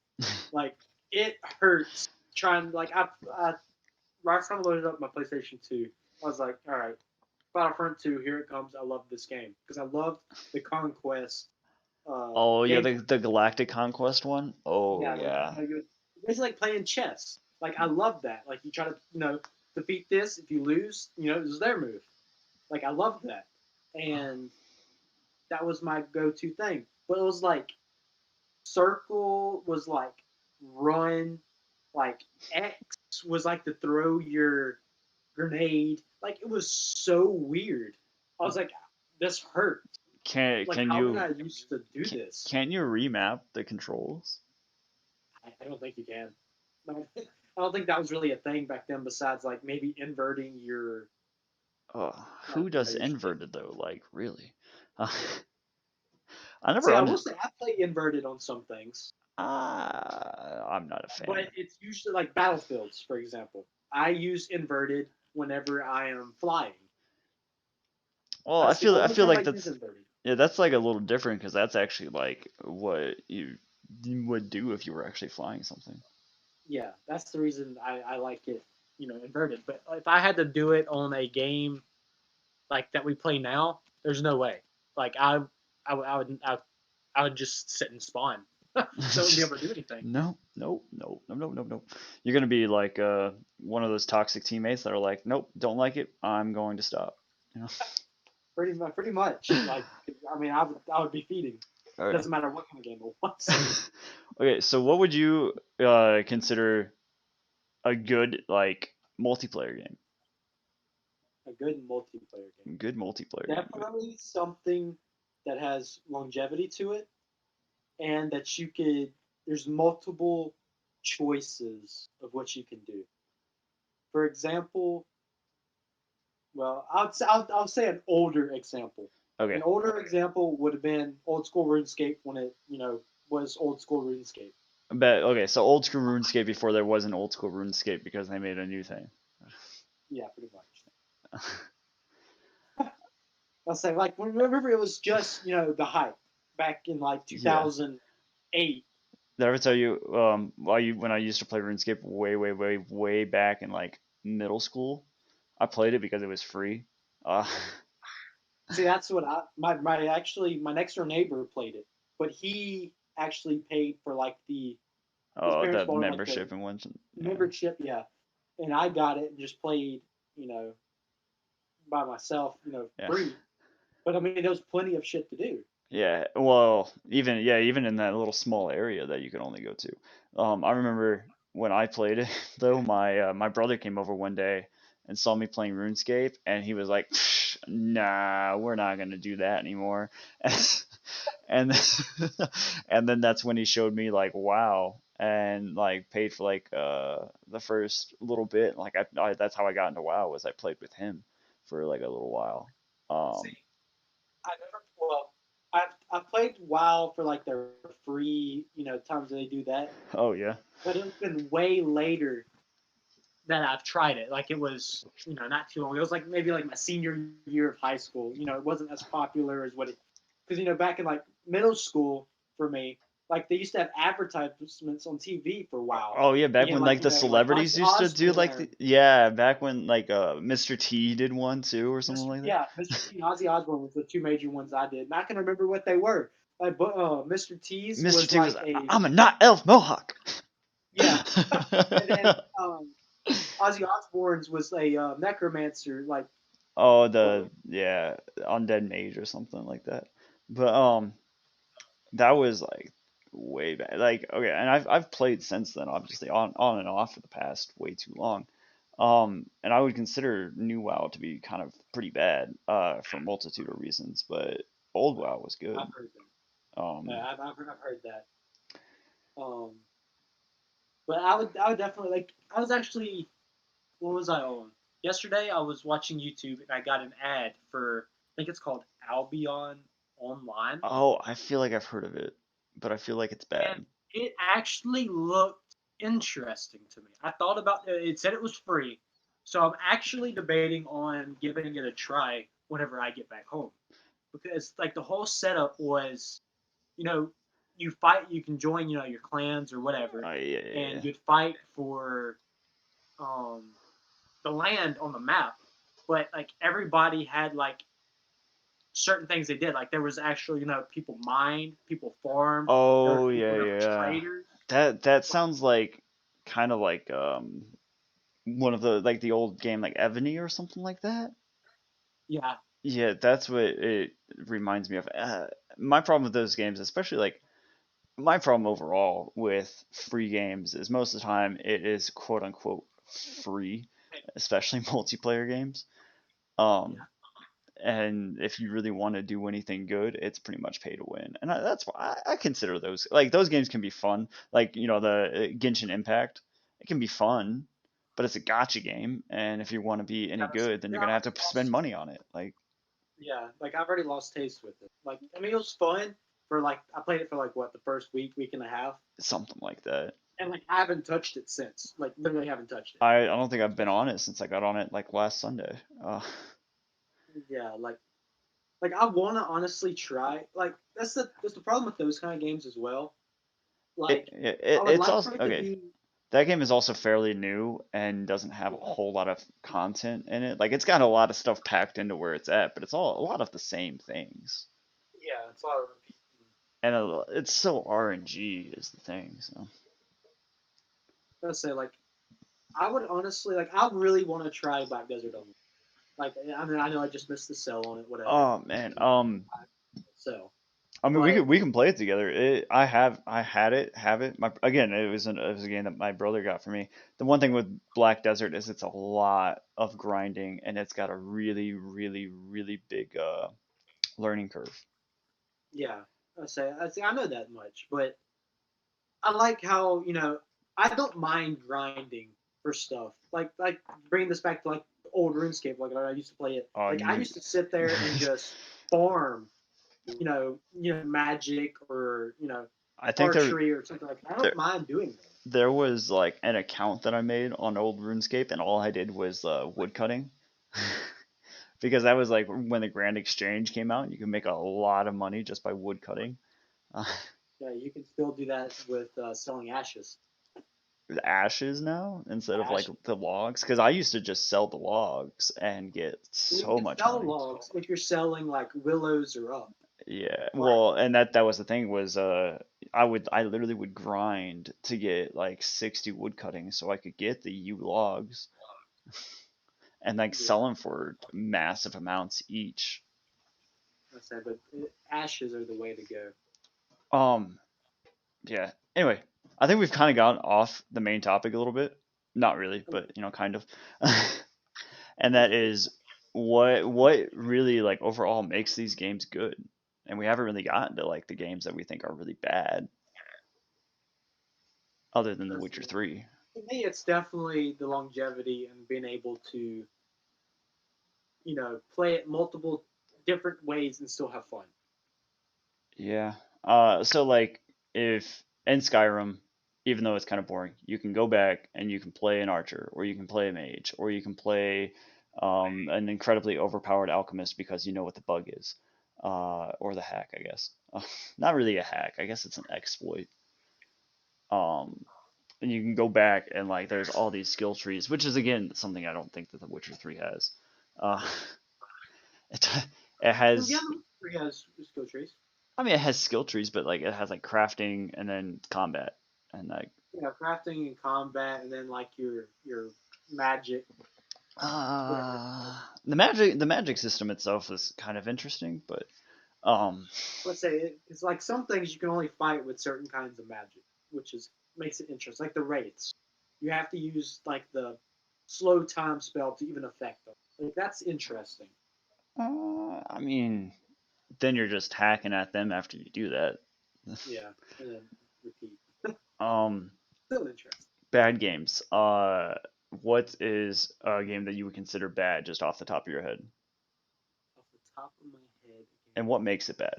[SPEAKER 2] Like it hurts trying. Like I last time I loaded up my PlayStation Two, I was like, all right, Battlefront Two, here it comes. I love this game because I loved the Conquest
[SPEAKER 1] Oh yeah,
[SPEAKER 2] game.
[SPEAKER 1] the Galactic Conquest one. Oh
[SPEAKER 2] Yeah,
[SPEAKER 1] yeah.
[SPEAKER 2] it's like playing chess. Like I love that. Like you try to defeat this. If you lose, this is their move. Like I love that, and that was my go-to thing. But it was like circle was like run, like X was like to throw your grenade. Like it was so weird. I was like, this hurt.
[SPEAKER 1] Can
[SPEAKER 2] Like
[SPEAKER 1] can
[SPEAKER 2] how did
[SPEAKER 1] you
[SPEAKER 2] I used to do
[SPEAKER 1] can,
[SPEAKER 2] this?
[SPEAKER 1] can you remap the controls?
[SPEAKER 2] I don't think you can. I don't think that was really a thing back then. Besides, like maybe inverting your,
[SPEAKER 1] Oh, who does
[SPEAKER 2] your stick.
[SPEAKER 1] inverted though? Like really? Uh, I
[SPEAKER 2] See,
[SPEAKER 1] never
[SPEAKER 2] I
[SPEAKER 1] under.
[SPEAKER 2] will say I play inverted on some things,
[SPEAKER 1] I'm not a
[SPEAKER 2] but
[SPEAKER 1] fan.
[SPEAKER 2] it's usually like battlefields, for example. I use inverted whenever I am flying.
[SPEAKER 1] Well, I
[SPEAKER 2] That's the
[SPEAKER 1] feel I
[SPEAKER 2] only
[SPEAKER 1] feel
[SPEAKER 2] time I
[SPEAKER 1] like
[SPEAKER 2] use
[SPEAKER 1] that's
[SPEAKER 2] inverted.
[SPEAKER 1] yeah, that's like a little different because that's actually like what you would do if you were actually flying something.
[SPEAKER 2] Yeah, that's the reason I like it, inverted. But if I had to do it on a game like that we play now, there's no way. Like I would just sit and spawn, so I wouldn't be able to do anything.
[SPEAKER 1] No, no, no, no, no, no, no. You're gonna be like one of those toxic teammates that are like, nope, don't like it. I'm going to stop. You
[SPEAKER 2] Pretty much. Like I mean, I would be feeding.
[SPEAKER 1] know? Okay.
[SPEAKER 2] Doesn't matter what kind of game it was.
[SPEAKER 1] Okay. So what would you consider a good like multiplayer game?
[SPEAKER 2] A good multiplayer game.
[SPEAKER 1] Good multiplayer game. Okay.
[SPEAKER 2] Definitely something that has longevity to it, and that you could. There's multiple choices of what you can do. For example, well, I'll say an older example.
[SPEAKER 1] Okay.
[SPEAKER 2] An older example would have been old school RuneScape when it was old school RuneScape.
[SPEAKER 1] But okay, so old school RuneScape before there was an old school RuneScape because they made a new thing.
[SPEAKER 2] Yeah, pretty much. I'll say like whenever it was just the hype back in like
[SPEAKER 1] Yeah.
[SPEAKER 2] 2008.
[SPEAKER 1] Did I ever tell you when I used to play RuneScape way way way way back in like middle school? I played it because it was free. Uh,
[SPEAKER 2] See, that's what my next door neighbor played it, but he actually paid for like his
[SPEAKER 1] oh,
[SPEAKER 2] parents
[SPEAKER 1] the
[SPEAKER 2] bought him like the
[SPEAKER 1] membership and one. Yeah.
[SPEAKER 2] membership, yeah, and I got it and just played, you know, by myself,
[SPEAKER 1] Yeah.
[SPEAKER 2] free. But I mean, there was plenty of shit to do.
[SPEAKER 1] Yeah, well, even in that little small area that you can only go to. I remember when I played it though, my brother came over one day and saw me playing RuneScape, and he was like, "Psh, "Nah, we're not gonna do that anymore." And and then that's when he showed me like WoW and like paid for like the first little bit. Like that's how I got into WoW was I played with him for like a little while.
[SPEAKER 2] See,
[SPEAKER 1] Um,
[SPEAKER 2] I never. Well, I've played WoW for like their free, times that they do that.
[SPEAKER 1] oh yeah.
[SPEAKER 2] But it's been way later that I've tried it. Like it was, not too long. It was like maybe like my senior year of high school. It wasn't as popular as what it, because back in like middle school for me, like they used to have advertisements on TV for WoW,
[SPEAKER 1] Oh yeah, back
[SPEAKER 2] and
[SPEAKER 1] when
[SPEAKER 2] like
[SPEAKER 1] like the
[SPEAKER 2] like
[SPEAKER 1] celebrities
[SPEAKER 2] Ozzy
[SPEAKER 1] used to do like
[SPEAKER 2] Osbourne.
[SPEAKER 1] yeah, back when like Mr. T did one too or something like that.
[SPEAKER 2] Mr. T and Ozzy Osbourne was the two major ones I did. And I can remember what they were. Like, but Mr. T's
[SPEAKER 1] Mr.
[SPEAKER 2] was
[SPEAKER 1] T was
[SPEAKER 2] like
[SPEAKER 1] like,
[SPEAKER 2] a
[SPEAKER 1] I'm a not elf mohawk.
[SPEAKER 2] yeah, and then Ozzy Osbourne's was a necromancer. Like,
[SPEAKER 1] Oh,
[SPEAKER 2] uh,
[SPEAKER 1] the yeah, undead mage or something like that. But that was like way back. Like okay, and I've played since then, obviously on and off for the past way too long. And I would consider new WoW to be kind of pretty bad, for a multitude of reasons, but old WoW was good.
[SPEAKER 2] I've heard that.
[SPEAKER 1] Um,
[SPEAKER 2] I've heard that. Um, but I would definitely like. I was actually, what was I on? Yesterday I was watching YouTube and I got an ad for, I think it's called Albion Online,
[SPEAKER 1] oh, I feel like I've heard of it, but I feel like it's
[SPEAKER 2] and
[SPEAKER 1] bad.
[SPEAKER 2] it actually looked interesting to me. I thought about it. It said it was free, so I'm actually debating on giving it a try whenever I get back home, because like the whole setup was, you know, you fight, you can join, your clans or whatever,
[SPEAKER 1] Yeah, yeah,
[SPEAKER 2] and
[SPEAKER 1] yeah.
[SPEAKER 2] you'd fight for um, the land on the map. But like everybody had like certain things they did. Like there was actually, people mined, people farmed, there were
[SPEAKER 1] Oh
[SPEAKER 2] people
[SPEAKER 1] yeah,
[SPEAKER 2] that was
[SPEAKER 1] yeah.
[SPEAKER 2] traders.
[SPEAKER 1] That sounds like kind of like one of the like the old game like Evany or something like that.
[SPEAKER 2] Yeah,
[SPEAKER 1] Yeah, that's what it reminds me of. My problem with those games, especially like my problem overall with free games, is most of the time it is quote unquote free, especially multiplayer games. Um,
[SPEAKER 2] yeah,
[SPEAKER 1] and if you really want to do anything good, it's pretty much pay to win. And that's why I consider those like those games can be fun. Like the Genshin Impact, it can be fun, but it's a gotcha game, and if you want to be any
[SPEAKER 2] yeah.
[SPEAKER 1] good, then
[SPEAKER 2] Yeah,
[SPEAKER 1] you're
[SPEAKER 2] I
[SPEAKER 1] gonna have
[SPEAKER 2] already
[SPEAKER 1] to spend
[SPEAKER 2] lost.
[SPEAKER 1] money on it. Like
[SPEAKER 2] Yeah, like I've already lost taste with it. Like I mean, it was fun for like I played it for like what the first week and a half,
[SPEAKER 1] something like that.
[SPEAKER 2] and like I haven't touched it since. Like literally haven't touched it.
[SPEAKER 1] I don't think I've been on it since I got on it like last Sunday.
[SPEAKER 2] Yeah, like I want to honestly try. Like that's the problem with those kind of games as well. Like I would
[SPEAKER 1] It's
[SPEAKER 2] like
[SPEAKER 1] also
[SPEAKER 2] for it to
[SPEAKER 1] okay.
[SPEAKER 2] be.
[SPEAKER 1] That game is also fairly new and doesn't have a whole lot of content in it. Like it's got a lot of stuff packed into where it's at, but it's all a lot of the same things.
[SPEAKER 2] Yeah, it's a lot of repeating.
[SPEAKER 1] And it's so RNG is the thing. So
[SPEAKER 2] Let's say like I would honestly like I really want to try Black Desert Online. Like I mean I know I just missed the sell on it, whatever.
[SPEAKER 1] oh man,
[SPEAKER 2] So,
[SPEAKER 1] I mean
[SPEAKER 2] but
[SPEAKER 1] we can play it together. I had it have it. My again it was a game that my brother got for me. The one thing with Black Desert is it's a lot of grinding and it's got a really big learning curve.
[SPEAKER 2] yeah, I say I know that much, but I like how I don't mind grinding for stuff. Like bringing this back to like old RuneScape, like I used to play it.
[SPEAKER 1] Oh,
[SPEAKER 2] Like I
[SPEAKER 1] you
[SPEAKER 2] used to sit there and just farm, magic or
[SPEAKER 1] I think
[SPEAKER 2] archery or something like that. I
[SPEAKER 1] there
[SPEAKER 2] don't mind doing that.
[SPEAKER 1] there was like an account that I made on old RuneScape, and all I did was wood cutting, because that was like when the Grand Exchange came out. You could make a lot of money just by wood cutting. Uh,
[SPEAKER 2] Yeah, you can still do that with selling ashes.
[SPEAKER 1] the ashes now instead of like
[SPEAKER 2] Ashes.
[SPEAKER 1] the logs, because I used to just sell the logs and get
[SPEAKER 2] Well, you
[SPEAKER 1] so
[SPEAKER 2] can
[SPEAKER 1] much
[SPEAKER 2] sell
[SPEAKER 1] money.
[SPEAKER 2] logs if you're selling like willows or up.
[SPEAKER 1] Yeah,
[SPEAKER 2] Like
[SPEAKER 1] well, and that was the thing was I literally would grind to get like 60 wood cutting so I could get the U logs. and like
[SPEAKER 2] Yeah,
[SPEAKER 1] sell them for massive amounts each.
[SPEAKER 2] I said, but ashes are the way to go.
[SPEAKER 1] Um, yeah. Anyway, I think we've kind of gotten off the main topic a little bit. Not really, but kind of. And that is what really like overall makes these games good. And we haven't really gotten to like the games that we think are really bad, other than The Witcher 3.
[SPEAKER 2] To me, it's definitely the longevity and being able to, play it multiple different ways and still have fun.
[SPEAKER 1] Yeah. So like if in Skyrim, even though it's kind of boring, you can go back and you can play an archer, or you can play a mage, or you can play an incredibly overpowered alchemist because you know what the bug is, or the hack, I guess. Not really a hack. I guess it's an exploit. Um, and you can go back and like there's all these skill trees, which is again something I don't think that The Witcher 3 has. Uh, it it
[SPEAKER 2] Yeah,
[SPEAKER 1] has.
[SPEAKER 2] three has skill trees.
[SPEAKER 1] I mean, it has skill trees, but like it has like crafting and then combat and like
[SPEAKER 2] Crafting and combat, and then like your magic, whatever.
[SPEAKER 1] the magic system itself is kind of interesting, but um
[SPEAKER 2] Let's say it's like some things you can only fight with certain kinds of magic, which is makes it interesting. Like the wraiths, you have to use like the slow time spell to even affect them. Like that's interesting.
[SPEAKER 1] I mean, then you're just hacking at them after you do that.
[SPEAKER 2] Yeah, and then repeat.
[SPEAKER 1] um
[SPEAKER 2] Still interesting.
[SPEAKER 1] Bad games. What is a game that you would consider bad just off the top of your head?
[SPEAKER 2] Off the top of my head,
[SPEAKER 1] And what makes it bad?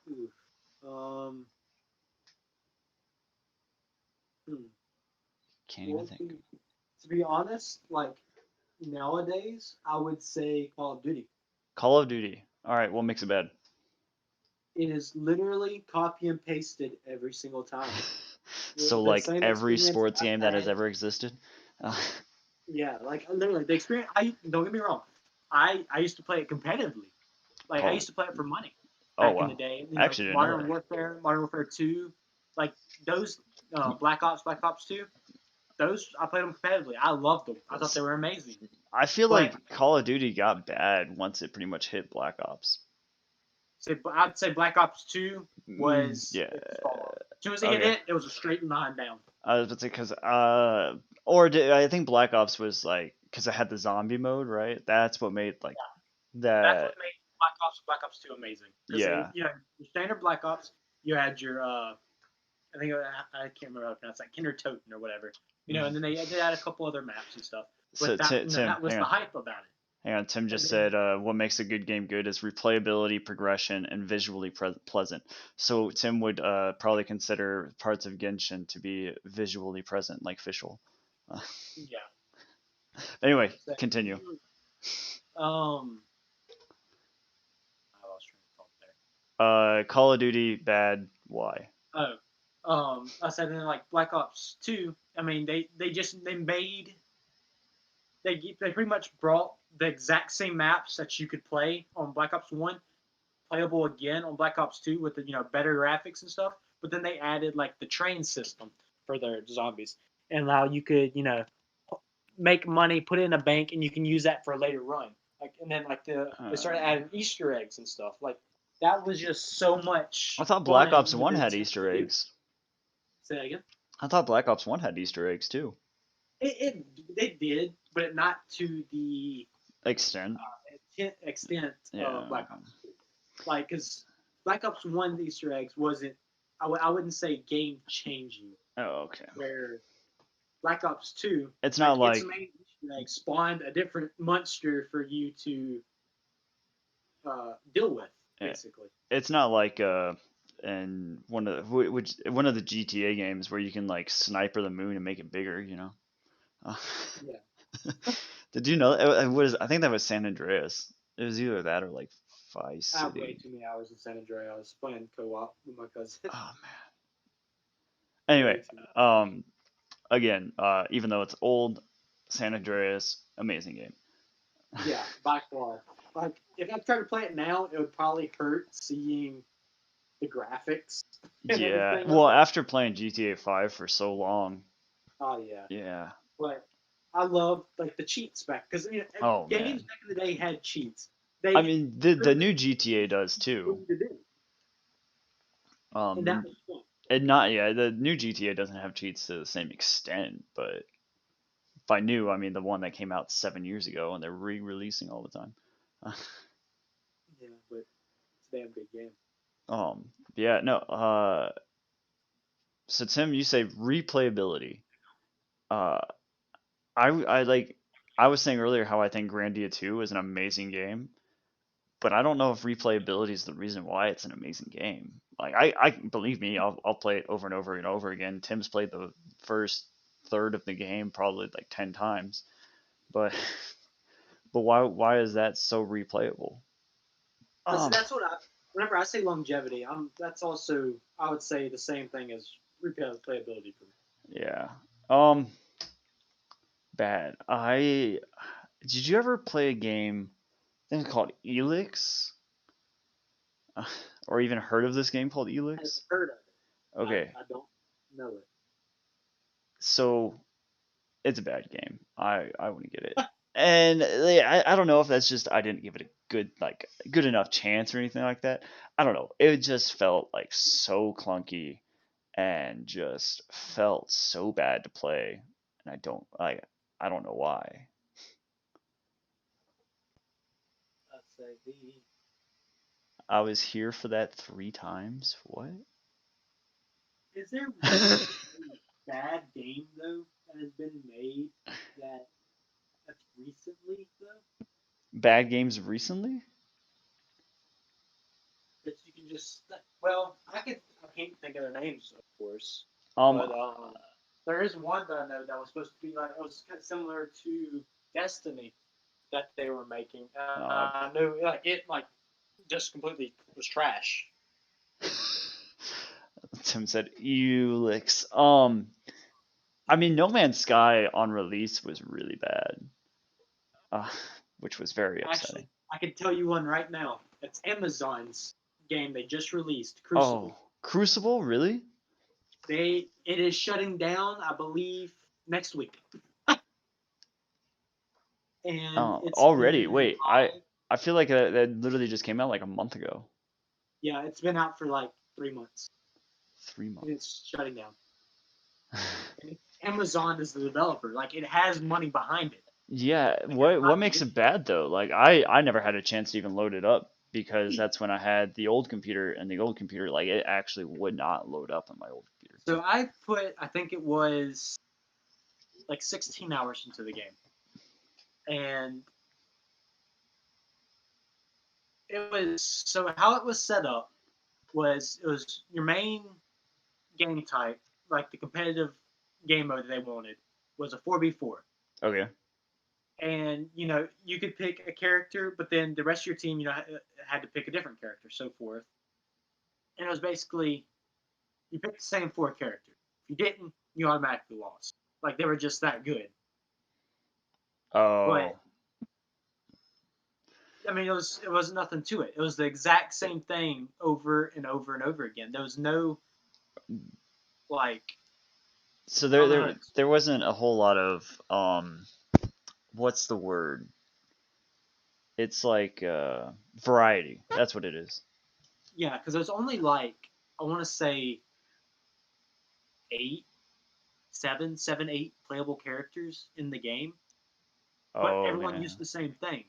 [SPEAKER 2] oof. Hmm.
[SPEAKER 1] Can't even
[SPEAKER 2] Well,
[SPEAKER 1] think.
[SPEAKER 2] to be honest, like nowadays, I would say Call of Duty.
[SPEAKER 1] Call of Duty. All right, what makes it bad?
[SPEAKER 2] It is literally copy and pasted every single time.
[SPEAKER 1] So
[SPEAKER 2] The
[SPEAKER 1] like
[SPEAKER 2] same
[SPEAKER 1] every
[SPEAKER 2] experience
[SPEAKER 1] sports
[SPEAKER 2] I've
[SPEAKER 1] game that has
[SPEAKER 2] had.
[SPEAKER 1] ever existed. Uh,
[SPEAKER 2] Yeah, like literally the experience. I don't get me wrong. I used to play it competitively. Like I
[SPEAKER 1] oh,
[SPEAKER 2] used to play it for money
[SPEAKER 1] oh
[SPEAKER 2] back in the
[SPEAKER 1] wow.
[SPEAKER 2] day.
[SPEAKER 1] I actually didn't know
[SPEAKER 2] Modern
[SPEAKER 1] that.
[SPEAKER 2] Warfare, Modern Warfare 2, like those Black Ops, Black Ops 2. Those I played them competitively. I loved them. I thought they were amazing.
[SPEAKER 1] I feel
[SPEAKER 2] But
[SPEAKER 1] like Call of Duty got bad once it pretty much hit Black Ops.
[SPEAKER 2] I'd say Black Ops 2 was
[SPEAKER 1] Yeah.
[SPEAKER 2] its fall off. As soon as it
[SPEAKER 1] Okay.
[SPEAKER 2] hit, it was a straight line down.
[SPEAKER 1] I was about to say because I think Black Ops was like because it had the zombie mode, right? That's what made like
[SPEAKER 2] That's what
[SPEAKER 1] that.
[SPEAKER 2] made Black Ops 2 amazing. Because
[SPEAKER 1] Yeah.
[SPEAKER 2] your standard Black Ops, you had your I think I can't remember how to pronounce that, Kinder Toten or whatever. And then they had a couple other maps and stuff.
[SPEAKER 1] So
[SPEAKER 2] But that
[SPEAKER 1] Tim,
[SPEAKER 2] that was
[SPEAKER 1] hang
[SPEAKER 2] the
[SPEAKER 1] on.
[SPEAKER 2] hype about it.
[SPEAKER 1] Hang on, Tim
[SPEAKER 2] And
[SPEAKER 1] just
[SPEAKER 2] then
[SPEAKER 1] said what makes a good game good is replayability, progression, and visually pleasant. So Tim would probably consider parts of Genshin to be visually present, like Fischl. Uh,
[SPEAKER 2] yeah,
[SPEAKER 1] anyway,
[SPEAKER 2] so,
[SPEAKER 1] continue.
[SPEAKER 2] um, I lost train of thought there.
[SPEAKER 1] Call of Duty bad. Why?
[SPEAKER 2] Oh, I said then like Black Ops 2. I mean, they pretty much brought the exact same maps that you could play on Black Ops 1 playable again on Black Ops 2 with the better graphics and stuff. But then they added like the train system for their zombies, and now you could make money, put it in a bank, and you can use that for a later run. Like and then like they started
[SPEAKER 1] Uh,
[SPEAKER 2] adding Easter eggs and stuff. Like that was just so
[SPEAKER 1] I
[SPEAKER 2] much
[SPEAKER 1] thought Black
[SPEAKER 2] fun
[SPEAKER 1] Ops
[SPEAKER 2] with
[SPEAKER 1] 1
[SPEAKER 2] the
[SPEAKER 1] had
[SPEAKER 2] attempt
[SPEAKER 1] Easter
[SPEAKER 2] to do.
[SPEAKER 1] eggs.
[SPEAKER 2] Say that again.
[SPEAKER 1] I thought Black Ops 1 had Easter eggs too.
[SPEAKER 2] They did, but not to the
[SPEAKER 1] Extent.
[SPEAKER 2] extent of
[SPEAKER 1] Yeah.
[SPEAKER 2] Black Ops 2. Like, because Black Ops 1 Easter eggs wasn't, I wouldn't say game changing,
[SPEAKER 1] Oh, okay.
[SPEAKER 2] where Black Ops 2,
[SPEAKER 1] It's
[SPEAKER 2] like,
[SPEAKER 1] not
[SPEAKER 2] its
[SPEAKER 1] like
[SPEAKER 2] main Easter egg spawned a different monster for you to deal with,
[SPEAKER 1] eh,
[SPEAKER 2] basically.
[SPEAKER 1] it's not like in one of the GTA games where you can like sniper the moon and make it bigger, you know. Uh,
[SPEAKER 2] Yeah.
[SPEAKER 1] did you know it was I think that was San Andreas. It was either that or like Vice
[SPEAKER 2] I have way
[SPEAKER 1] City.
[SPEAKER 2] too many hours in San Andreas playing co-op with my cousin.
[SPEAKER 1] Oh man.
[SPEAKER 2] Way
[SPEAKER 1] Anyway,
[SPEAKER 2] too many.
[SPEAKER 1] um again, even though it's old, San Andreas, amazing game.
[SPEAKER 2] Yeah, by far. Like, if I tried to play it now, it would probably hurt seeing the graphics and
[SPEAKER 1] Yeah.
[SPEAKER 2] everything of
[SPEAKER 1] Well,
[SPEAKER 2] it.
[SPEAKER 1] after playing GTA 5 for so long,
[SPEAKER 2] Oh, yeah.
[SPEAKER 1] yeah.
[SPEAKER 2] But I love like the cheats back because
[SPEAKER 1] Oh
[SPEAKER 2] games
[SPEAKER 1] man.
[SPEAKER 2] back in the day had cheats.
[SPEAKER 1] I
[SPEAKER 2] They
[SPEAKER 1] mean, the
[SPEAKER 2] literally
[SPEAKER 1] new GTA does
[SPEAKER 2] told
[SPEAKER 1] too.
[SPEAKER 2] you to do, and that
[SPEAKER 1] Um,
[SPEAKER 2] was fun.
[SPEAKER 1] and not yeah, the new GTA doesn't have cheats to the same extent, but if I knew, I mean, the one that came out 7 years ago and they're re-releasing all the time.
[SPEAKER 2] Yeah, but it's a damn good game.
[SPEAKER 1] Yeah, no. So Tim, you say replayability. Uh, I like. I was saying earlier how I think Grandia 2 is an amazing game, but I don't know if replayability is the reason why it's an amazing game. Like I believe me, I'll play it over and over and over again. Tim's played the first third of the game probably like 10 times, but but why is that so replayable?
[SPEAKER 2] But see,
[SPEAKER 1] Um,
[SPEAKER 2] that's what I. Whenever I say longevity, that's also I would say the same thing as replayability for me.
[SPEAKER 1] yeah. Um, Bad. I did you ever play a game? I think it's called Elix, or even heard of this game called
[SPEAKER 2] I've
[SPEAKER 1] Elix?
[SPEAKER 2] heard of it.
[SPEAKER 1] Okay,
[SPEAKER 2] I don't know it.
[SPEAKER 1] so it's a bad game. I wouldn't get it. And I don't know if that's just I didn't give it a good enough chance or anything like that. I don't know. It just felt like so clunky and just felt so bad to play. And I don't know why.
[SPEAKER 2] I'd say the.
[SPEAKER 1] I was here for that 3 times. What?
[SPEAKER 2] Is there really a bad game though that has been made that that's recently though
[SPEAKER 1] Bad games recently?
[SPEAKER 2] that you can just well I can't think of their names of course,
[SPEAKER 1] Um,
[SPEAKER 2] but there is one that I know that was supposed to be like it was kind of similar to Destiny that they were making.
[SPEAKER 1] uh,
[SPEAKER 2] I know like it like just completely was trash.
[SPEAKER 1] Tim said Elix. I mean, No Man's Sky on release was really bad, uh, which was very upsetting.
[SPEAKER 2] Actually, I can tell you one right now. It's Amazon's game they just released,
[SPEAKER 1] Oh,
[SPEAKER 2] Crucible.
[SPEAKER 1] Crucible, really?
[SPEAKER 2] It is shutting down, I believe, next week, and it's
[SPEAKER 1] Already?
[SPEAKER 2] been
[SPEAKER 1] Wait, I feel like that literally just came out like a month ago.
[SPEAKER 2] yeah, it's been out for like 3 months,
[SPEAKER 1] Three
[SPEAKER 2] and it's
[SPEAKER 1] months.
[SPEAKER 2] shutting down. And Amazon is the developer; like it has money behind it.
[SPEAKER 1] Yeah,
[SPEAKER 2] Like that's
[SPEAKER 1] what
[SPEAKER 2] not the
[SPEAKER 1] makes
[SPEAKER 2] issue.
[SPEAKER 1] it bad though? Like I never had a chance to even load it up because that's when I had the old computer and the old computer like it actually would not load up on my old computer.
[SPEAKER 2] So I put, I think it was like 16 hours into the game, and it was so how it was set up was it was your main game type, like the competitive game mode they wanted, was a 4v4.
[SPEAKER 1] Okay.
[SPEAKER 2] And, you could pick a character, but then the rest of your team, had to pick a different character, so forth. And it was basically, you picked the same four characters. If you didn't, you automatically lost. Like, they were just that good. But,
[SPEAKER 1] Oh,
[SPEAKER 2] I mean, it was nothing to it. It was the exact same thing over and over and over again. There was no, like,
[SPEAKER 1] so
[SPEAKER 2] I
[SPEAKER 1] there
[SPEAKER 2] don't know
[SPEAKER 1] there
[SPEAKER 2] how to
[SPEAKER 1] there wasn't a whole lot of what's the word? It's like variety. That's what it is.
[SPEAKER 2] yeah, because there's only like, I want to say eight, seven, eight playable characters in the game, but
[SPEAKER 1] Oh
[SPEAKER 2] everyone used
[SPEAKER 1] man,
[SPEAKER 2] the same things.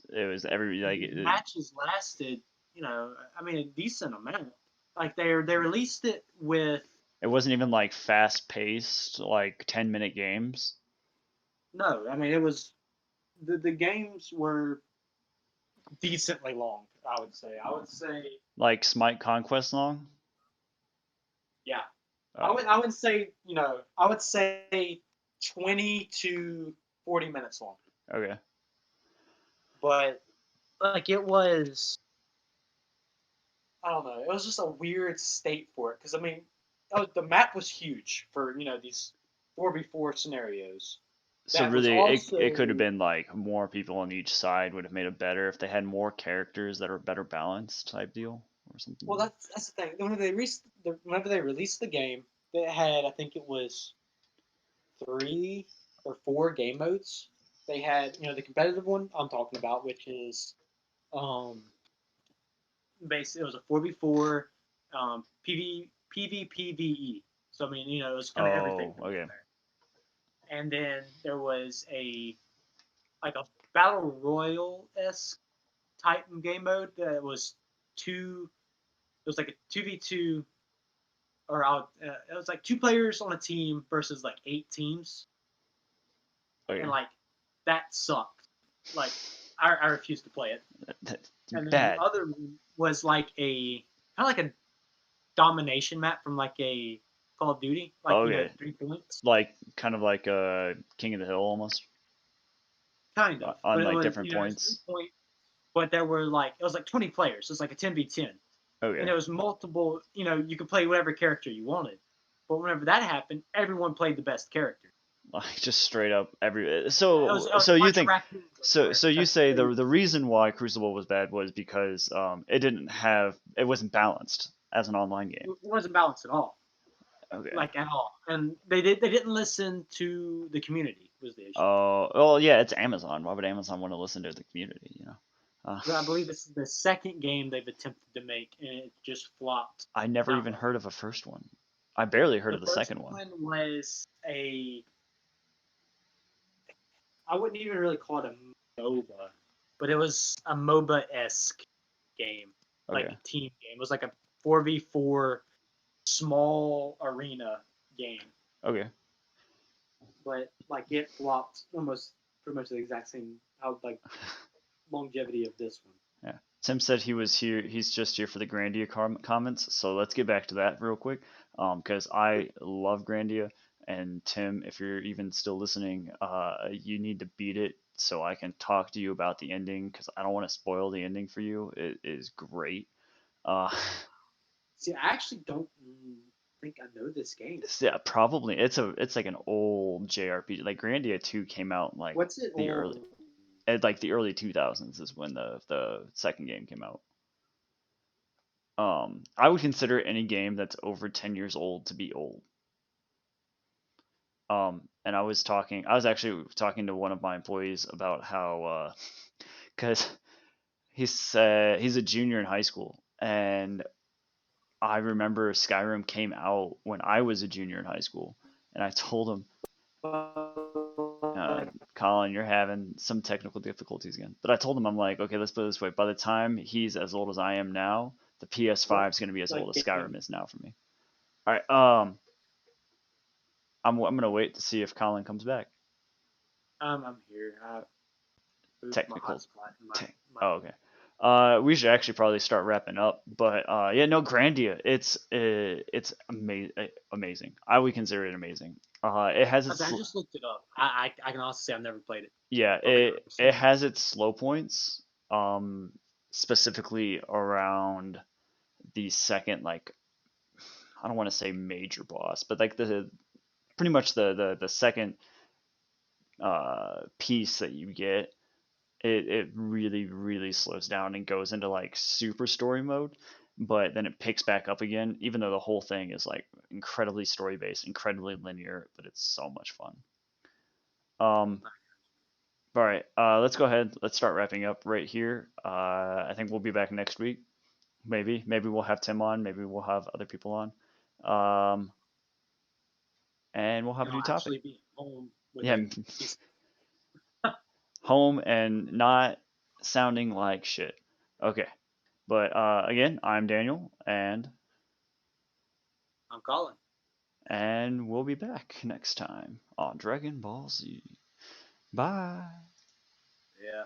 [SPEAKER 1] it was every
[SPEAKER 2] And
[SPEAKER 1] like
[SPEAKER 2] the matches lasted, I mean, a decent amount. Like they released it with
[SPEAKER 1] it wasn't even like fast paced like 10-minute games.
[SPEAKER 2] no, I mean it was the games were decently long. I would say. I would
[SPEAKER 1] Oh.
[SPEAKER 2] say
[SPEAKER 1] Like Smite Conquest long.
[SPEAKER 2] yeah. I would
[SPEAKER 1] Oh,
[SPEAKER 2] I would say I would say 20 to 40 minutes long.
[SPEAKER 1] okay.
[SPEAKER 2] But like it was I don't know. It was just a weird state for it because I mean, the map was huge for these 4v4 scenarios.
[SPEAKER 1] So
[SPEAKER 2] That was
[SPEAKER 1] really, it could have
[SPEAKER 2] also
[SPEAKER 1] been like more people on each side would have made it better if they had more characters that are better balanced type deal or
[SPEAKER 2] well.
[SPEAKER 1] something.
[SPEAKER 2] That's the thing. Whenever they released the game, they had I think it was three. or 4 game modes. They had, the competitive one I'm talking about, which is um, basically it was a 4v4 PvPvE. So I mean, it was kind of everything
[SPEAKER 1] Oh,
[SPEAKER 2] from
[SPEAKER 1] okay.
[SPEAKER 2] there. And then there was a battle royale esque type game mode that was two. It was like a 2v2, or it was like 2 players on a team versus like 8 teams, and
[SPEAKER 1] Okay.
[SPEAKER 2] like that sucked. Like I refused to play it.
[SPEAKER 1] That's
[SPEAKER 2] And then the
[SPEAKER 1] bad.
[SPEAKER 2] other one was like a kind of like a domination map from like a Call of Duty, like
[SPEAKER 1] Okay.
[SPEAKER 2] 3 points,
[SPEAKER 1] Like kind of like King of the Hill almost
[SPEAKER 2] kind of.
[SPEAKER 1] on
[SPEAKER 2] But it
[SPEAKER 1] like
[SPEAKER 2] was
[SPEAKER 1] different
[SPEAKER 2] it was three
[SPEAKER 1] points.
[SPEAKER 2] point, but there were like it was like 20 players. So it's like a 10v10, and
[SPEAKER 1] Okay.
[SPEAKER 2] it was multiple. You could play whatever character you wanted. But whenever that happened, everyone played the best character.
[SPEAKER 1] Like just straight up every
[SPEAKER 2] It was
[SPEAKER 1] so
[SPEAKER 2] a
[SPEAKER 1] you
[SPEAKER 2] bunch of
[SPEAKER 1] think
[SPEAKER 2] raccoons
[SPEAKER 1] so
[SPEAKER 2] everywhere.
[SPEAKER 1] so you
[SPEAKER 2] That's
[SPEAKER 1] say
[SPEAKER 2] crazy.
[SPEAKER 1] the reason why Crucible was bad was because it wasn't balanced as an online game.
[SPEAKER 2] It wasn't balanced at all,
[SPEAKER 1] Okay.
[SPEAKER 2] like at all. And they didn't listen to the community was the issue.
[SPEAKER 1] Oh, well, yeah, it's Amazon. Why would Amazon want to listen to the community, you know?
[SPEAKER 2] I believe this is the second game they've attempted to make, and it just flopped
[SPEAKER 1] I never even
[SPEAKER 2] outright.
[SPEAKER 1] heard of a first one. I barely heard
[SPEAKER 2] The
[SPEAKER 1] of the
[SPEAKER 2] first
[SPEAKER 1] second one.
[SPEAKER 2] one was I wouldn't even really call it a MOBA, but it was a MOBA esque game, like
[SPEAKER 1] Okay.
[SPEAKER 2] a team game. It was like a 4v4 small arena game,
[SPEAKER 1] Okay.
[SPEAKER 2] but like it flopped almost pretty much the exact same how like longevity of this one.
[SPEAKER 1] Yeah. Tim said he was here. He's just here for the Grandia comments. So let's get back to that real quick. Because I love Grandia, and Tim, if you're even still listening, you need to beat it so I can talk to you about the ending. Because I don't want to spoil the ending for you. It is great. Uh,
[SPEAKER 2] See, I actually don't think I know this game.
[SPEAKER 1] yeah, probably it's like an old JRPG. Like Grandia 2 came out in like
[SPEAKER 2] What's it
[SPEAKER 1] the early
[SPEAKER 2] on?
[SPEAKER 1] at like the early 2000s is when the second game came out. I would consider any game that's over 10 years old to be old. And I was actually talking to one of my employees about how, because he's a junior in high school, and I remember Skyrim came out when I was a junior in high school, and I told him, uh,
[SPEAKER 2] Like,
[SPEAKER 1] Colin, you're having some technical difficulties again. But I told him, I'm like, okay, let's put it this way. By the time he's as old as I am now, the
[SPEAKER 2] what
[SPEAKER 1] PS5 is going to be as old
[SPEAKER 2] like
[SPEAKER 1] as
[SPEAKER 2] game?
[SPEAKER 1] Skyrim is now for me. All right. I'm gonna wait to see if Colin comes back.
[SPEAKER 2] I'm here. I moved my
[SPEAKER 1] Technical.
[SPEAKER 2] hotspot in my
[SPEAKER 1] Oh, okay. We should actually probably start wrapping up, but yeah, no, Grandia, it's amazing. I would consider it amazing. It has its
[SPEAKER 2] I just looked it up. I can honestly say I've never played it.
[SPEAKER 1] yeah,
[SPEAKER 2] I'll be
[SPEAKER 1] it
[SPEAKER 2] 100%.
[SPEAKER 1] has its slow points, um, specifically around the second, like, I don't want to say major boss, but like the pretty much the second piece that you get. It really slows down and goes into like super story mode, but then it picks back up again, even though the whole thing is like incredibly story based, incredibly linear, but it's so much fun. um all right, let's go ahead, let's start wrapping up right here. I think we'll be back next week. Maybe we'll have Tim on, maybe we'll have other people on, and we'll have
[SPEAKER 2] And
[SPEAKER 1] a new
[SPEAKER 2] I'll
[SPEAKER 1] topic.
[SPEAKER 2] actually be home with
[SPEAKER 1] Yeah.
[SPEAKER 2] a piece.
[SPEAKER 1] Home and not sounding like shit. Okay. But again, I'm Daniel,
[SPEAKER 2] I'm calling.
[SPEAKER 1] and we'll be back next time on Dragon Ball Z. Bye.
[SPEAKER 2] Yeah.